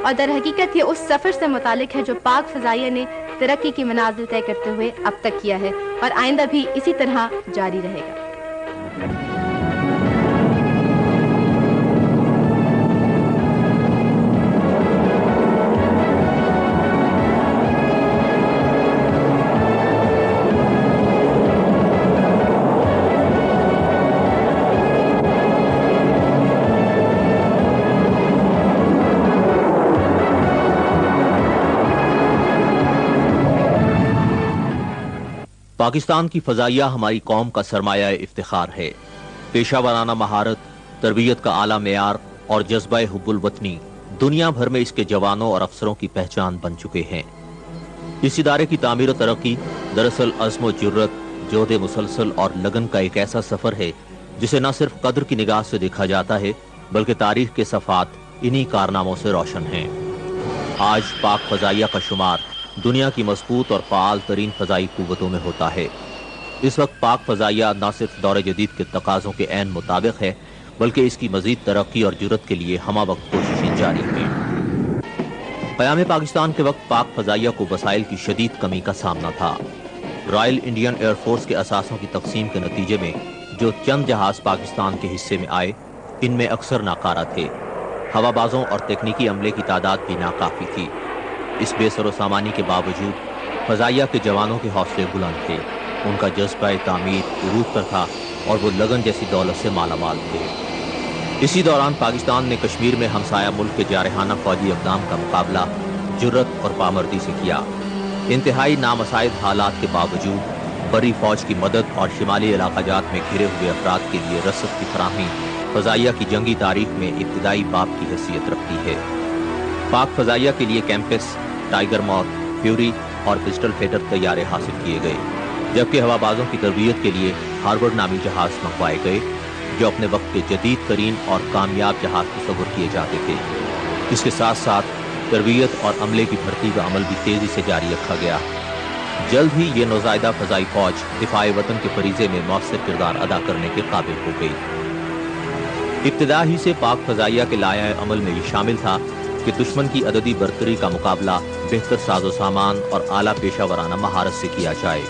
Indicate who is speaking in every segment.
Speaker 1: اور در حقیقت یہ اس سفر سے متعلق ہے جو پاک فضائیہ نے ترقی کی منازل طے کرتے ہوئے اب تک کیا ہے اور آئندہ بھی اسی طرح جاری رہے گا۔
Speaker 2: پاکستان کی فضائیہ ہماری قوم کا سرمایہ افتخار ہے۔ پیشہ ورانہ مہارت، تربیت کا اعلیٰ معیار اور جذبہ حب الوطنی دنیا بھر میں اس کے جوانوں اور افسروں کی پہچان بن چکے ہیں۔ اس ادارے کی تعمیر و ترقی دراصل عزم و جرت، جہد مسلسل اور لگن کا ایک ایسا سفر ہے جسے نہ صرف قدر کی نگاہ سے دیکھا جاتا ہے بلکہ تاریخ کے صفحات انہی کارناموں سے روشن ہیں۔ آج پاک فضائیہ کا شمار دنیا کی مضبوط اور فعال ترین فضائی قوتوں میں ہوتا ہے۔ اس وقت پاک فضائیہ نہ صرف دور جدید کے تقاضوں کے عین مطابق ہے بلکہ اس کی مزید ترقی اور جرت کے لیے ہمہ وقت کوششیں جاری ہیں۔ قیام پاکستان کے وقت پاک فضائیہ کو وسائل کی شدید کمی کا سامنا تھا۔ رائل انڈین ایئر فورس کے اثاثوں کی تقسیم کے نتیجے میں جو چند جہاز پاکستان کے حصے میں آئے ان میں اکثر ناکارہ تھے۔ ہوا بازوں اور تکنیکی عملے کی تعداد بھی ناکافی تھی۔ اس بے سر و سامانی کے باوجود فضائیہ کے جوانوں کے حوصلے بلند تھے، ان کا جذبہ تعمیر عروج پر تھا اور وہ لگن جیسی دولت سے مالا مال تھے۔ اسی دوران پاکستان نے کشمیر میں ہمسایہ ملک کے جارحانہ فوجی اقدام کا مقابلہ جرت اور پامردی سے کیا۔ انتہائی نامساعد حالات کے باوجود بری فوج کی مدد اور شمالی علاقہ جات میں گھرے ہوئے افراد کے لیے رسد کی فراہمی فضائیہ کی جنگی تاریخ میں ابتدائی باب کی حیثیت رکھتی ہے۔ پاک فضائیہ کے لیے کیمپس، ٹائیگر ماؤتھ، فیوری اور پسٹل فیٹر طیارے حاصل کیے گئے، جبکہ ہوا بازوں کی تربیت کے لیے ہارورڈ نامی جہاز منگوائے گئے جو اپنے وقت کے جدید ترین اور کامیاب جہاز تصور کیے جاتے تھے۔ اس کے ساتھ ساتھ تربیت اور عملے کی بھرتی کا عمل بھی تیزی سے جاری رکھا گیا۔ جلد ہی یہ نوزائیدہ فضائی فوج دفاع وطن کے فریضے میں مؤثر کردار ادا کرنے کے قابل ہو گئی۔ ابتدا ہی سے پاک فضائیہ کے لائحہ عمل میں یہ شامل تھا کہ دشمن کی عددی برتری کا مقابلہ بہتر ساز و سامان اور اعلیٰ پیشہ ورانہ مہارت سے کیا جائے۔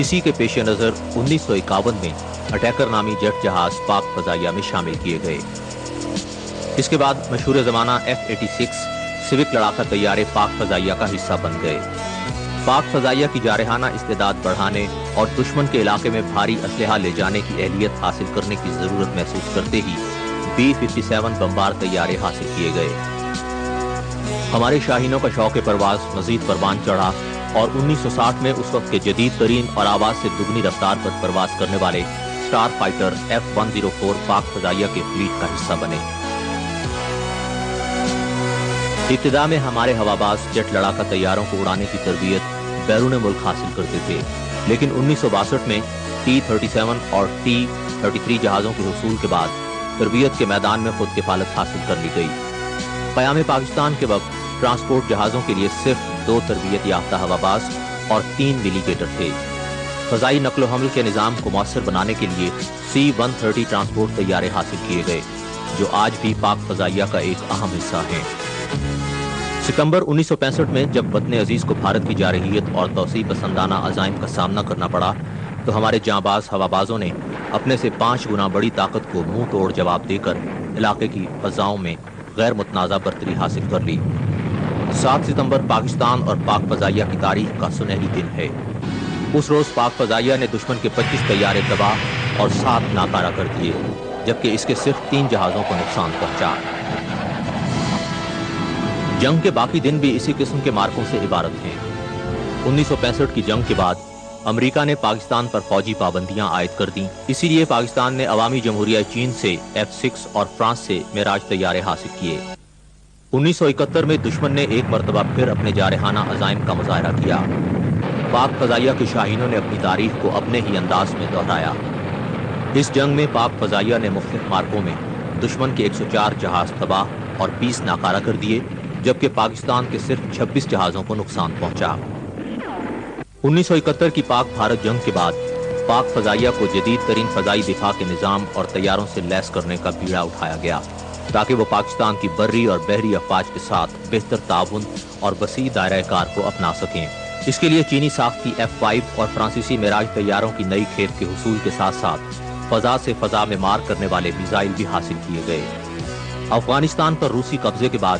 Speaker 2: اسی کے پیش نظر 1951 میں اٹیکر نامی جیٹ جہاز پاک فضائیہ میں شامل کیے گئے۔ اس کے بعد مشہور زمانہ F-86 سیوک لڑاکا طیارے پاک فضائیہ کا حصہ بن گئے۔ پاک فضائیہ کی جارحانہ استعداد بڑھانے اور دشمن کے علاقے میں بھاری اسلحہ لے جانے کی اہلیت حاصل کرنے کی ضرورت محسوس کرتے ہی B-57 بمبار طیارے حاصل کیے گئے۔ ہمارے شاہینوں کا شوق پرواز مزید پروان چڑھا اور 1960 میں اس وقت کے جدید ترین اور آواز سے دگنی رفتار پر پرواز کرنے والے سٹار فائٹر F-104 پاک فضائیہ کے فلیٹ کا حصہ بنے۔ ابتدا میں ہمارے ہواباز جیٹ لڑاکا طیاروں کو اڑانے کی تربیت بیرون ملک حاصل کرتے تھے، لیکن 1962 میں T-37 اور T-33 جہازوں کے حصول کے بعد تربیت کے میدان میں خود کفالت حاصل کر لی گئی۔ قیام پاکستان کے وقت ٹرانسپورٹ جہازوں کے لیے صرف 2 تربیت یافتہ ہواباز اور 3 نیویگیٹر تھے۔ فضائی نقل و حمل کے نظام کو مؤثر بنانے کے لیے C-130 ٹرانسپورٹ طیارے حاصل کیے گئے جو آج بھی پاک فضائیہ کا ایک اہم حصہ ہیں۔ ستمبر 1965 میں جب وطن عزیز کو بھارت کی جارحیت اور توسیع پسندانہ عزائم کا سامنا کرنا پڑا تو ہمارے جانباز ہوابازوں نے اپنے سے 5 گنا بڑی طاقت کو منہ توڑ جواب دے کر علاقے کی فضاؤں میں غیر متنازع برتری حاصل کر لی۔ 7 ستمبر پاکستان اور پاک فضائیہ کی تاریخ کا سنہری دن ہے۔ اس روز پاک فضائیہ نے دشمن کے 25 طیارے تباہ اور 7 ناکارہ کر دیے، جبکہ اس کے صرف 3 جہازوں کو نقصان پہنچا۔ جنگ کے باقی دن بھی اسی قسم کے مارکوں سے عبارت ہیں۔ 1965 کی جنگ کے بعد امریکہ نے پاکستان پر فوجی پابندیاں عائد کر دیں، اسی لیے پاکستان نے عوامی جمہوریہ چین سے F-6 اور فرانس سے معراج طیارے حاصل کیے۔ 1971 میں دشمن نے ایک مرتبہ پھر اپنے جارحانہ عزائم کا مظاہرہ کیا۔ پاک فضائیہ کے شاہینوں نے اپنی تاریخ کو اپنے ہی انداز میں دہرایا۔ اس جنگ میں پاک فضائیہ نے مختلف مارکوں میں دشمن کے 104 جہاز تباہ اور 20 ناکارہ کر دیے، جبکہ پاکستان کے صرف 26 جہازوں کو نقصان پہنچا۔ 1971 کی پاک بھارت جنگ کے بعد پاک فضائیہ کو جدید ترین فضائی دفاع کے نظام اور طیاروں سے لیس کرنے کا بیڑا اٹھایا گیا۔ تاکہ وہ پاکستان کی بری اور بحری افواج کے ساتھ بہتر تعاون اور وسیع دائرہ کار کو اپنا سکیں۔ اس کے لیے چینی ساخت کی F-5 اور فرانسیسی معراج طیاروں کی نئی کھیپ کے حصول کے ساتھ ساتھ فضا سے فضا میں مار کرنے والے میزائل بھی حاصل کیے گئے۔ افغانستان پر روسی قبضے کے بعد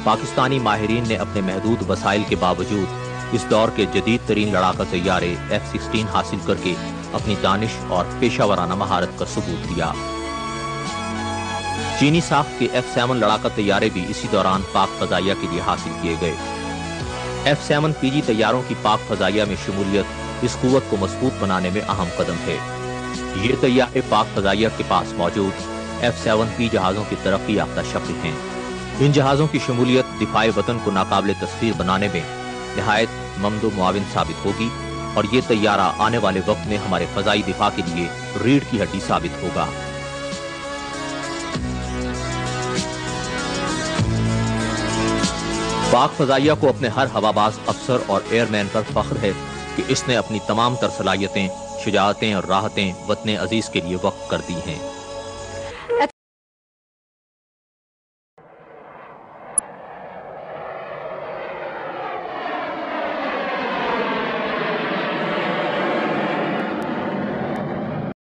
Speaker 2: پاکستانی ماہرین نے اپنے محدود وسائل کے باوجود اس دور کے جدید ترین لڑاکا طیارے F-16 حاصل کر کے اپنی دانش اور پیشہ ورانہ مہارت کا ثبوت دیا۔ چینی ساخت کے F-7 لڑاکا طیارے بھی اسی دوران پاک فضائیہ کے لیے حاصل کیے گئے۔ F-7 PG طیاروں کی پاک فضائیہ میں شمولیت اس قوت کو مضبوط بنانے میں اہم قدم ہے۔ یہ طیارے پاک فضائیہ کے پاس موجود F-7P جہازوں کی ترقی یافتہ شکل ہیں۔ ان جہازوں کی شمولیت دفاع وطن کو ناقابل تسخیر بنانے میں نہایت ممد و معاون ثابت ہوگی، اور یہ طیارہ آنے والے وقت میں ہمارے فضائی دفاع کے لیے ریڑھ کی ہڈی ثابت ہوگا۔ پاک فضائیہ کو اپنے ہر ہواباز افسر اور ایئر مین پر فخر ہے کہ اس نے اپنی تمام تر صلاحیتیں، شجاعتیں اور راحتیں وطن عزیز کے لیے وقف کر دی ہیں۔